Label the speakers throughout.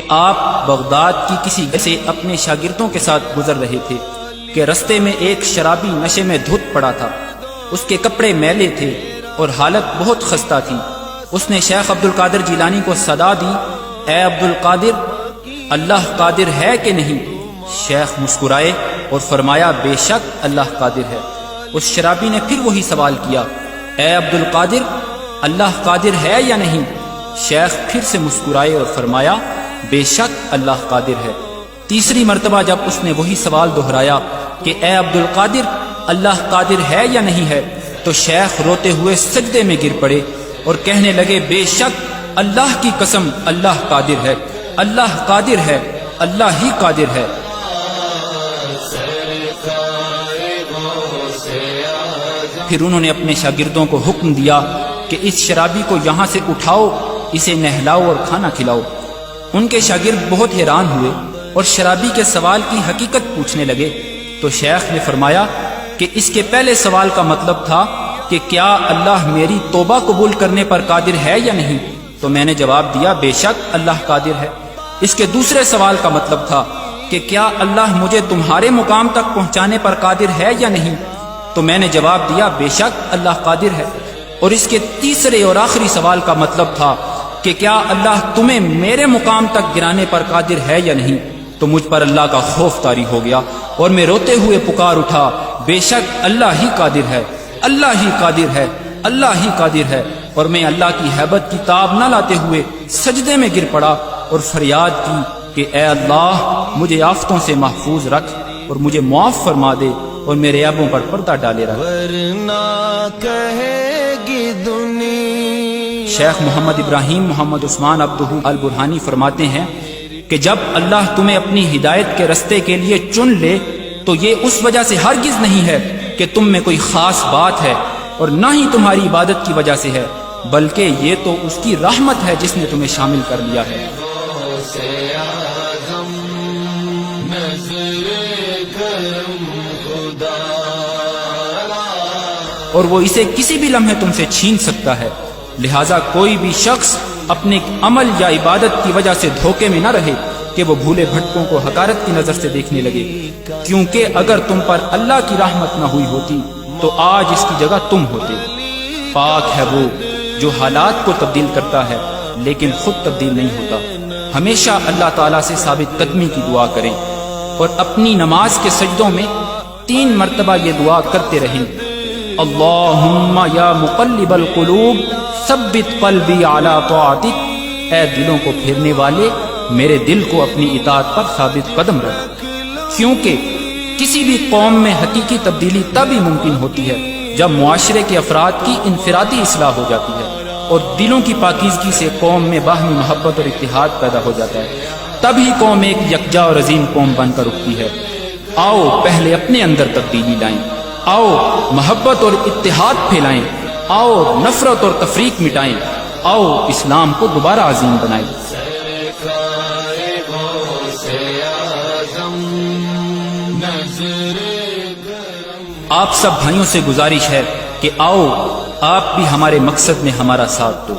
Speaker 1: آپ بغداد کی کسی گھر سے اپنے شاگردوں کے ساتھ گزر رہے تھے کہ رستے میں ایک شرابی نشے میں دھت پڑا تھا۔ اس کے کپڑے میلے تھے اور حالت بہت خستہ تھی۔ اس نے شیخ عبد القادر جیلانی کو صدا دی، اے عبد القادر، اللہ قادر ہے کہ نہیں؟ شیخ مسکرائے اور فرمایا، بے شک اللہ قادر ہے۔ اس شرابی نے پھر وہی سوال کیا، اے عبد القادر، اللہ قادر ہے یا نہیں؟ شیخ پھر سے مسکرائے اور فرمایا، بے شک اللہ قادر ہے۔ تیسری مرتبہ جب اس نے وہی سوال دہرایا کہ اے عبد القادر، اللہ قادر ہے یا نہیں ہے، تو شیخ روتے ہوئے سجدے میں گر پڑے اور کہنے لگے، بے شک اللہ کی قسم اللہ قادر ہے، اللہ قادر ہے، اللہ ہی قادر ہے۔ پھر انہوں نے اپنے شاگردوں کو حکم دیا کہ اس شرابی کو یہاں سے اٹھاؤ، اسے نہلاؤ اور کھانا کھلاؤ۔ ان کے شاگرد بہت حیران ہوئے اور شرابی کے سوال کی حقیقت پوچھنے لگے، تو شیخ نے فرمایا کہ اس کے پہلے سوال کا مطلب تھا کہ کیا اللہ میری توبہ قبول کرنے پر قادر ہے یا نہیں؟ تو میں نے جواب دیا، بے شک اللہ قادر ہے۔ اس کے دوسرے سوال کا مطلب تھا کہ کیا اللہ مجھے تمہارے مقام تک پہنچانے پر قادر ہے یا نہیں؟ تو میں نے جواب دیا، بے شک اللہ قادر ہے۔ اور اس کے تیسرے اور آخری سوال کا مطلب تھا کہ کیا اللہ تمہیں میرے مقام تک گرانے پر قادر ہے یا نہیں؟ تو مجھ پر اللہ کا خوف طاری ہو گیا اور میں روتے ہوئے پکار اٹھا، بے شک اللہ ہی قادر ہے، اللہ ہی قادر ہے، اللہ ہی قادر ہے۔ اور میں اللہ کی ہیبت کی تاب نہ لاتے ہوئے سجدے میں گر پڑا اور فریاد کی کہ اے اللہ، مجھے آفتوں سے محفوظ رکھ اور مجھے معاف فرما دے اور میرے عیبوں پر پردہ ڈالے رکھ۔
Speaker 2: ورنہ کہے گی دنیا۔
Speaker 1: شیخ محمد ابراہیم محمد عثمان عبدہ البرہانی فرماتے ہیں کہ جب اللہ تمہیں اپنی ہدایت کے رستے کے لیے چن لے تو یہ اس وجہ سے ہرگز نہیں ہے کہ تم میں کوئی خاص بات ہے اور نہ ہی تمہاری عبادت کی وجہ سے ہے، بلکہ یہ تو اس کی رحمت ہے جس نے تمہیں شامل کر لیا ہے۔ اور وہ اسے کسی بھی لمحے تم سے چھین سکتا ہے، لہٰذا کوئی بھی شخص اپنے عمل یا عبادت کی وجہ سے دھوکے میں نہ رہے کہ وہ بھولے بھٹکوں کو حقارت کی نظر سے دیکھنے لگے، کیونکہ اگر تم پر اللہ کی رحمت نہ ہوئی ہوتی تو آج اس کی جگہ تم ہوتے۔ پاک ہے وہ جو حالات کو تبدیل کرتا ہے لیکن خود تبدیل نہیں ہوتا۔ ہمیشہ اللہ تعالیٰ سے ثابت قدمی کی دعا کریں اور اپنی نماز کے سجدوں میں 3 مرتبہ یہ دعا کرتے رہیں، اللہم یا مقلب القلوب ثبت قلبی علی طاعتک، اے دلوں کو پھیرنے والے میرے دل کو اپنی اطاعت پر ثابت قدم رکھ۔ کیونکہ کسی بھی قوم میں حقیقی تبدیلی تب ہی ممکن ہوتی ہے جب معاشرے کے افراد کی انفرادی اصلاح ہو جاتی ہے اور دلوں کی پاکیزگی سے قوم میں باہمی محبت اور اتحاد پیدا ہو جاتا ہے، تب ہی قوم ایک یکجا اور عظیم قوم بن کر اٹھتی ہے۔ آؤ پہلے اپنے اندر تبدیلی لائیں، آؤ محبت اور اتحاد پھیلائیں، آؤ نفرت اور تفریق مٹائیں، آؤ اسلام کو دوبارہ عظیم بنائیں۔ آپ سب بھائیوں سے گزارش ہے کہ آؤ آپ بھی ہمارے مقصد میں ہمارا ساتھ دو۔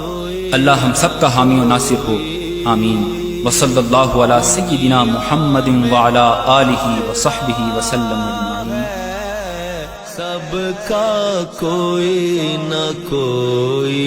Speaker 1: اللہ ہم سب کا حامی و ناصر ہو، آمین۔ وصلی اللہ علی سیدنا محمد وعلی آلہ وصحبہ وسلم اجمعین۔
Speaker 2: سب کا کوئی نہ کوئی